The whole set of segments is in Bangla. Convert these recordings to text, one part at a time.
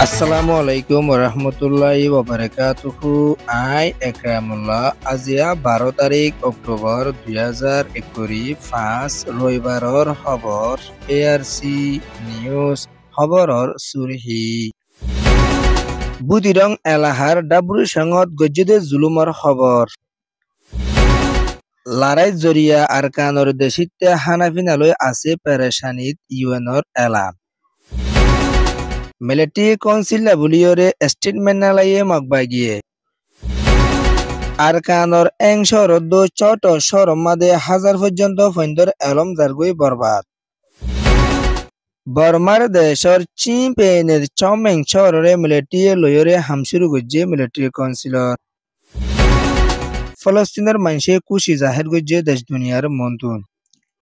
আসসালামু আলাইকুম রহমতুল্লাহি ওয়াবারাকাতুহু। আই একরামুল্লাহ। আজিয়া 12 তাৰিখ অক্টোবৰ 2021 ৰবিবাৰৰ খবৰ ARC নিউজ খবৰৰ চুৰহি বুদিৰং এলাহাৰ ডাবুৰি সংগত গজ্জিদে জুলুমৰ খবৰ লাৰাই জৰিয়া আৰকানৰ দেশিতে হানাফিনালৈ আছে পেৰেচানিত ইউএনৰ এলান মিলিটারি কাউন্সিল বুলিয়রে স্টেটমেন্ট নালাইয়ে মগবাগিয়ে আরকানর এংশরদ্দ চট সরমাদে হাজার পর্যন্ত ফৈন্দর এলম জারগুই বরবাদ বর্মার দেশর চিম্পেনের চমেং শহরে মিলিটারি লয়রে হামশুরু গজ্জে মিলিটারি কাউন্সিলর ফলস্তিনের মানুষে খুশি জাহের গজ্জে দেশ দুনিয়ার মন্তুন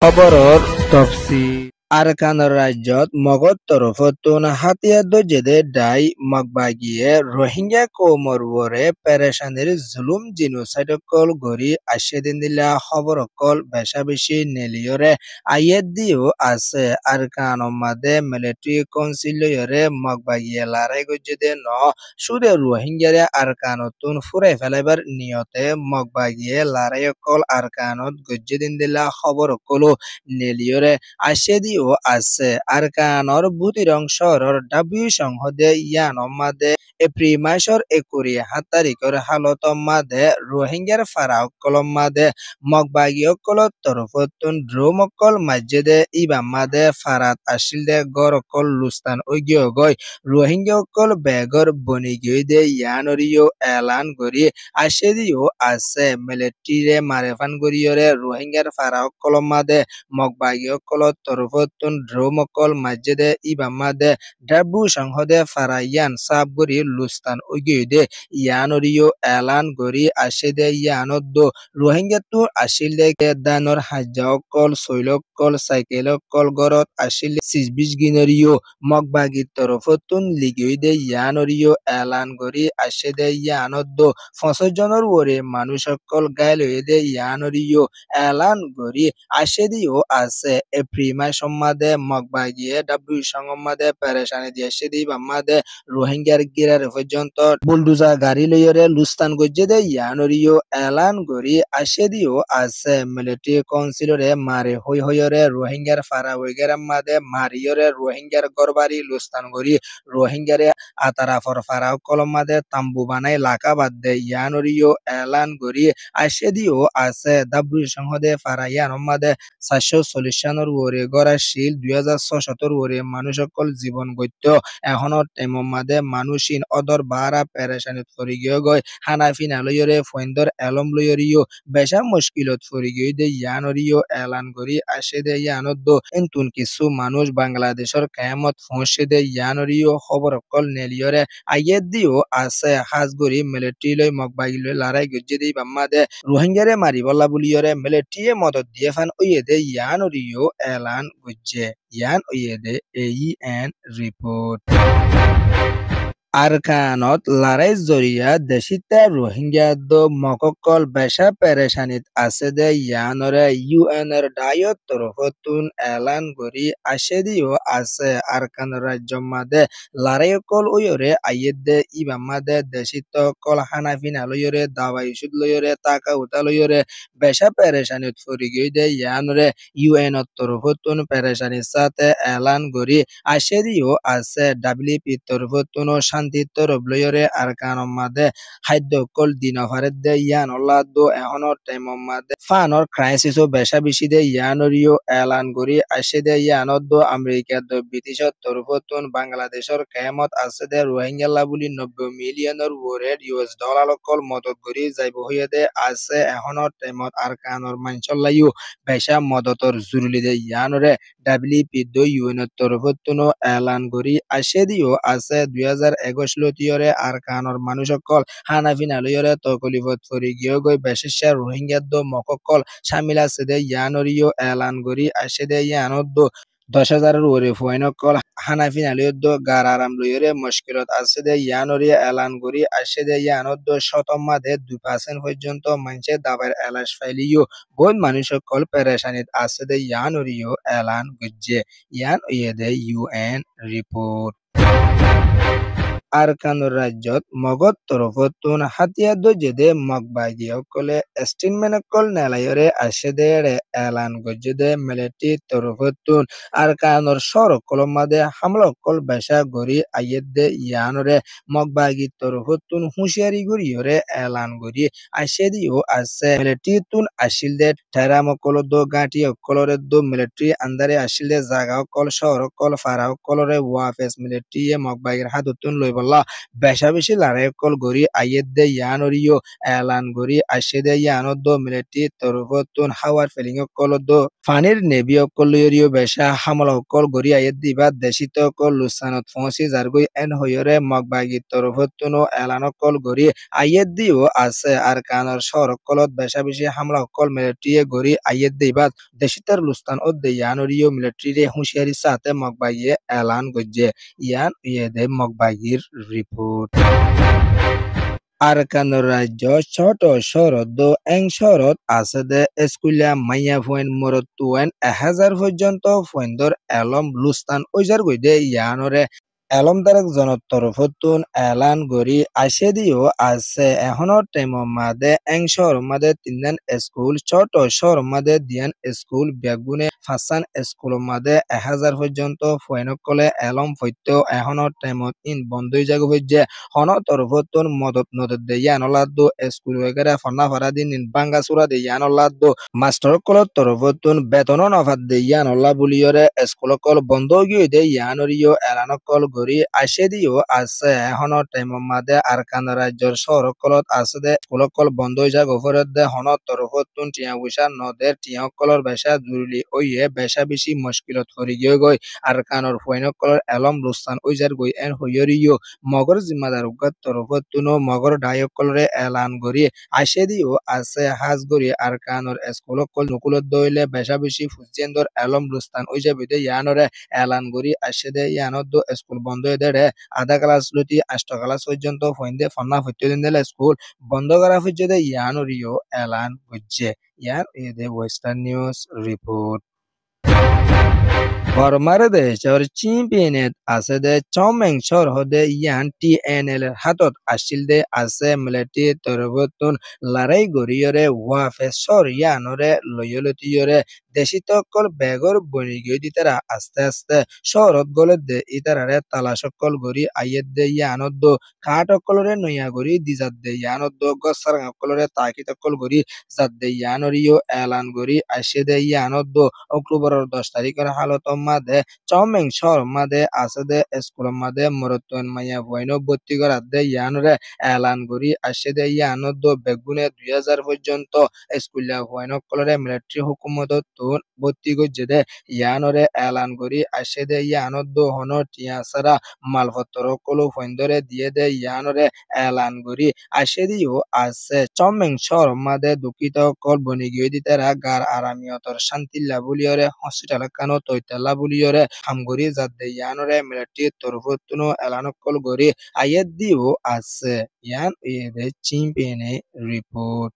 খবরর তফসিল আরকানৰ ৰাজ্যত মগধ তৰফতোন হাতিয়াৰ দৰ্জেদে দাই মগবাগিয়ে রোহিঙ্গা কৌমরবরে পেরেশানির জুলুম জিনোসাইডকল গড়ি আসে দিন দিলা খবর অকল বেশা বেশি নেলিয়রে আইয়ের দিও আছে আরকানৰ মাদে মিলিটারি কাউন্সিলরে মগবাগিয়ে লড়াই গজ্জেদে ন সুদে রোহিঙ্গারে আরকানতুন ফুরাই ফেলাইবার নিয়তে মগবাগিয়ে লড়াই অকল আরকানত গজ্জে দিন দিলা খবর অকলো নেলিয়রে আসে দিও আছে আরকানৰ বুদিৰং শহৰৰ ডাবুই সংসদে ইয়ানৰ মাদে এপ্ৰিল মাসৰ 27 তাৰিখৰ হালত মাদে রোহিঙ্গার ফারাউকল মাদে মগবাগীয়কল তরফতুন ড্রোমকল মাঝেদে ইবা মাদে ফারাত আসিল দে গরকল লুস্তান ওগিয় গই রোহিঙ্গাকল বেগর বনি গই দে ইয়ানরিও এলান করি আসে দিও আছে মিলিটারিরে মারেফান গরিয়রে রোহিঙ্গার ফারাউকল মাদে মগবাগীয়কল তরফতুন ড্রোমকল মাঝেদে ইবা মাদে ডাবু সংসদে ফারাইয়ান সাব গরি লুস্তান ওগিদে ইয়ানরিও এলান গরি আসে দে ইয়ানদ্দ রোহিঙ্গাটো আসিল দে দানর হাজাকল শৈলকল সাইকেলকল গরত আসিল 26 গিনরিও মগবাগির তরফতুন লিগইদে ইয়ানরিও এলান গরি আসে দে ইয়ানদ্দ 50 জনের ওরে মানুষকল গায়ল হয়ে দে ইয়ানরিও এলান গরি আসে দিও আছে এপ্রিল মাস সম্মাদে মগবাগিয়ে ডাবুই সংমাদে পেরেশানি দিয়ে আসে দি বাম্মাদে রোহিঙ্গার গিরার পর্যন্ত বুলডুজা গাড়ি লইরে লুস্তান গজ্জে দে ইয়ানরিও এলান গরি আসে দিও আছে মিলিটারি কাউন্সিলরে মারে হই হইরে রোহিঙ্গার ফারা ওইগেরাম মাদে মারিয়রে রোহিঙ্গার গরবারি লুস্তান গরি রোহিঙ্গারে আতারাফর ফারাও কলম মাদে তাম্বু বানাই লাকা বাদ দে ইয়ানরিও এলান গরি আসে দিও আছে ডাবুই সংসদে ফারা ইয়ান মাদে 440 সানের ওরে গড়া শিল 2006 ওরে মানুষকল জীবন গত্য এখনো টেমম মাদে মানুষিন অদর বারা পেরেশানিত ফরি গিয়ে গয় হানাফিনা লইরে ফৈন্দর এলম লইরিও বেশা মুশকিলত ফরি গিয়ে দে ইয়ানরিও এলান করি আসে দে ইয়ানদ্দ এন্তুন কিছু মানুষ বাংলাদেশের কেয়ামত পৌঁছে দে ইয়ানরিও খবর অকল নেলিয়রে আইয়ে দিও আছে হাজগরি মিলিটারি লই মগবাগি লই লড়াই গজ্জে দি বাম্মা দে রোহিঙ্গারে মারিবল্লা বুলিয়রে মিলিটারিয়ে মদত দিয়ে ফান ওইয়ে দে ইয়ানরিও এলান গজ্জে ইয়ান ওইয়ে দে AEN রিপোর্ট আরকানত লড়াই জরিয়া দেশিতে রোহিঙ্গা মককল বেশা পেরেশানিত আছে দে ইয়ানরে ইউএনের ডায়ত তরফতুন এলান করি আসে দিও আছে আরকান রাজ্য মাদে লড়াইকল ওয়রে আইয়েদ দে ইবা মাদে দেশিত কল হানাফিনা লয়রে দাওয়াই সুদ লয়রে টাকা উতা লয়রে বেশা পেরেশানিত ফরি গই দে ইয়ানরে ইউএনের তরফতুন পেরেশানির সাথে এলান করি আসে দিও আছে WP তরফতুন শান্তিত্বর ব্লয়রে আরকানম মাদে খাদ্য কল দিন ফারেদ দে ইয়ান অল্লাদ এখনর টাইমম মাদে ফানর ক্রাইসিস বেশা বেশি দে ইয়ানরিও এলান করি আসে দে ইয়ানদ আমেরিকা ব্রিটিশর তরফতুন বাংলাদেশের কেয়ামত আছে দে রোহিঙ্গাল্লা বুলি 90 মিলিয়নের ওরেড US ডলার কল মদত করি যাইব হইয়া দে আছে এখনর টাইমত আরকানর মানচল্লাইও বেশা মদতর জরুরি দে ইয়ানরে WP ইউএনের তরফতুন এলান করি আসে দিও আছে 2021 লতিয়রে আরকানর মানুষকল হানাফিনা লইরে তকলিফত ফরি গিয়ে গই বেশেষা রোহিঙ্গাদ মককল শামিল আছে দে ইয়ানরিও এলান করি আসে দে ইয়ানদ 10,000 ওরে ফুয়াইনকল হানাফিনা লইয়দ গার আরাম লইরে মুশকিলত আছে দে ইয়ানরিয়া এলান করি আসে দে ইয়ানদ শতমাদে 2% পর্যন্ত মানছে দাবার এলাশ ফাইলিও বহুত মানুষকল পেরেশানিত আছে দে ইয়ানরিও এলান গজ্জে ইয়ান ইয়ে দে UN রিপোর্ট আরকানুর রাজ্যত মগত তরফতুন হাতিয়া দজেদে মগবাগি অকলে স্টেটমেন্ট অকল নেলায়রে আসেদে এলান গজেদে মিলিটারি তরফতুন আরকানুর সরকল মাদে হামলা অকল বেশা গরি আইয়েদে ইয়ানরে মগবাগি তরফতুন হুঁশিয়ারি গরিয়রে এলান গরি আসেদিও আছে মিলিটারি তুন আসিলদে ঠেরাম অকল দো গাঁটি অকলরে দো মিলিটারি আন্দারে আসিলদে জাগা অকল শহর অকল ফারা অকলরে ওয়াফেস মিলিটারি মগবাগির হাততুন লইবল্লা বেশা বেশি লড়াই অকল গরি আইয়েদে ইয়ানরিও এলান গরি আসেদে ইয়ানদ মিলিটারি তরফতুন হাওয়ার ফিলিং অকল দো ফানির নেভি অকল লইরিও বেশা হামলা অকল গরি আইয়েদি বা দেশিত অকল লুসানত ফসি জারগই এন হইরে মগবাগি তরফতুন এলান অকল গরি আইয়েদিও আছে আর কানর শহর অকলত বেশা বেশি হামলা অকল মিলিটারি গরি আইয়েদি বা দেশিতার লুস্তান ও ইয়ানরিও মিলিটারি হুঁশিয়ারি সাথে মগবাগিয়ে এলান গজ্জে ইয়ান ইয়েদে মগবাগির রিপোর্ট আরকানুর রাজ্য ছোট শরদ এং শরৎ আছে দে স্কুলিয়া মাইয়া ফুয়েন মরত তুয়েন 1000 পর্যন্ত ফুয়েন্দর এলম লুস্তান ওইজার গইদে ইয়ানরে এলমদারক জনত তরফতুন এলান গরি আসেদিও আছে এখনো টাইমর মাদে এং শহর মাদে 3 স্কুল ছোট শহর মাদে দিয়ান স্কুল বেগুনে ফাসান স্কুল মাদে 1000 পর্যন্ত ফুয়েনকলে এলম ফৈত্য এখনো টাইমত ইন বন্ধই জাগ হইছে হন তরফতুন মদত নদত Dewan লাদ্দো school ওগেরা ফনা ফারাদিন in বাঙ্গাসুরা Dewan লাদ্দো master call তরফতুন বেতন নফাত দেয়ান লা বুলিয়রে স্কুল কল বন্ধ গিয়ে দেয়ান রিও এলান কল গরি আসেদিও আছে এখনো টাইমর মাদে আরকান রাজ্যর শহর কলত আছে দে স্কুল কল বন্ধ হয়ে যাক ওপরের দে হন তরফতুন টিয়া বুসা নদের টিয়া কলর বেশা জরুরি ওইয়ে বেশা বেশি মুশকিলত হরি গিয়ে গই আরকানর ফুয়েন কলর এলম লুস্তান ওইজার গই এন হইরিও মগর জিম্মাদার উগাত তরফতুন মগর ডায়ক কলরে এলান গরি আসেদিও আছে হাজ গরি আরকানর স্কুল কল নকুলত দইলে বেশা বেশি ফুজিয়েন্দর এলম লুস্তান ওইজা বিদে ইয়ানরে এলান গরি আসেদে ইয়ানত স্কুল বন্ধ দেড়ে আধা ক্লাস লতি 8 ক্লাস পর্যন্ত ফইন্দে ফন্না ফত্যদিন দিলে স্কুল বন্ধ করা ফিজে ইয়ানরিও এলান হচ্ছে ইয়ার এদে ওয়েস্টার্ন নিউজ রিপোর্ট বর্মারে দেশর চিম্পিয়নেট আছে দে চমেং শহর হদে ইয়ান টিএনএল হাতত আসিল দে আছে মিলিটারি তরফতুন লড়াই গরিয়রে ওয়াফে শহর ইয়ানরে লয়লতিয়রে দেশিতকল বেগর বনি গিয়ে দিতারা আস্তে আস্তে শহরত গলে দে ইতারারে তালাশকল গরি আইয়ের দে ইয়ানত কাঠ অকলরে নইয়া গরি দিজাত দে ইয়ানত গসার অকলরে তাকিতকল গরি জাত দে ইয়ানরিও এলান গরি আসে দে ইয়ানত অক্টোবরের 10 তারিখের হালত মাদে চমেং শহর মাদে আছে দে স্কুল মাদে মরতন মাইয়া বইনো ভর্তি করার দে ইয়ানরে এলান গরি আসে দে ইয়ানত বেগুনে 2000 পর্যন্ত স্কুলিয়া বইনো কলরে মিলিটারি হুকুমত তুন ভর্তি করছে দে ইয়ানরে এলান গরি আসে দে ইয়ানত হন টিয়া সারা মালপত্র কলো ফন্দরে দিয়ে দে ইয়ানরে এলান গরি আসে দিও আছে চমেং শহর মাদে দুঃখিত কল বনি গিয়ে দিতে গার আরামিয়তর শান্তিল্লা বলিয়রে হসপিটাল কানো তৈতাল্লা বুলিয়রে হামগরি যাদে ইয়ানরে মিলিটারি তরফতুনো এলানকল গরি আইয়েদ দিও আছে ইয়ান এদে চিম্পিয়নে রিপোর্ট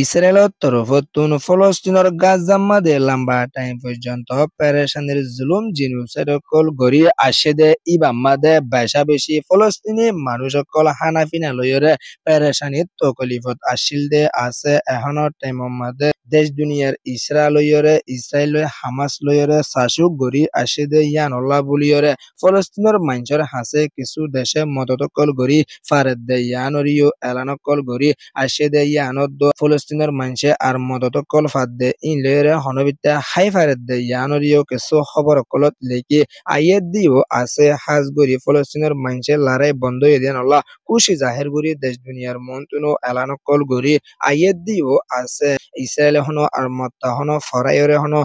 ইসরায়েলের তরফতুন ফলস্তিনের গাজা মাদে লম্বা টাইম পর্যন্ত পেরেশানির জুলুম জিনুসাইডকল গড়ি আসে দে ইবাম মাদে বেশা বেশি ফলস্তিনি মানুষকল হানাফিনা লয়রে পেরেশানির তকলিফত আসিল দে আছে এখনো টাইমর মাদে দেশ দুনিয়ার ইসরায়েল হামাস লয়রে শাসুক গড়ি আসে দে ইয়ানল্লাহ বুলিয়রে ফলস্তিনের মানুষের হাসে কিছু দেশে মদতকল গড়ি ফারেদ দে ইয়ানরিও এলানকল গড়ি আসে দে ইয়ানত ফলস্তিনের মানুষে আর মদতকল ফাদ দে ইন লয়রে হনবিতা হাই ফারেদ দে ইয়ানরিও কিছু খবর কলত লেকি আইয়ের দিও আছে হাজ গড়ি ফলস্তিনের মানুষে লড়াই বন্ধ এদিন আল্লাহ খুশি জাহের গড়ি দেশ দুনিয়ার মন্তুনো এলানকল গড়ি আইয়ের দিও আছে ইসরায়েল হনো আর মত্তা হনো ফরাইরে হনো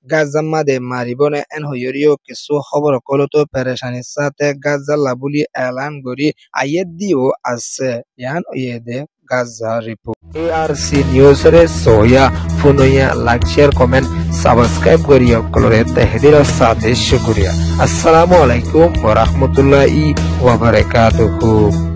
গাজা মাদে মারিবনে এন হইরিও কিছু খবর কলতো পেরেশানির সাথে গাজা লাবুলি এলান গড়ি আইয়ের দিও আছে ইয়ান ইয়েদে গাজা রিপোর্ট এআরসি নিউজ রে সোয়া ফুনইয়া লাইক শেয়ার কমেন্ট সাবস্ক্রাইব করিয়া কলরে তাহদির সাথে শুকরিয়া আসসালামু আলাইকুম ওয়া রাহমাতুল্লাহি ওয়া বারাকাতুহু।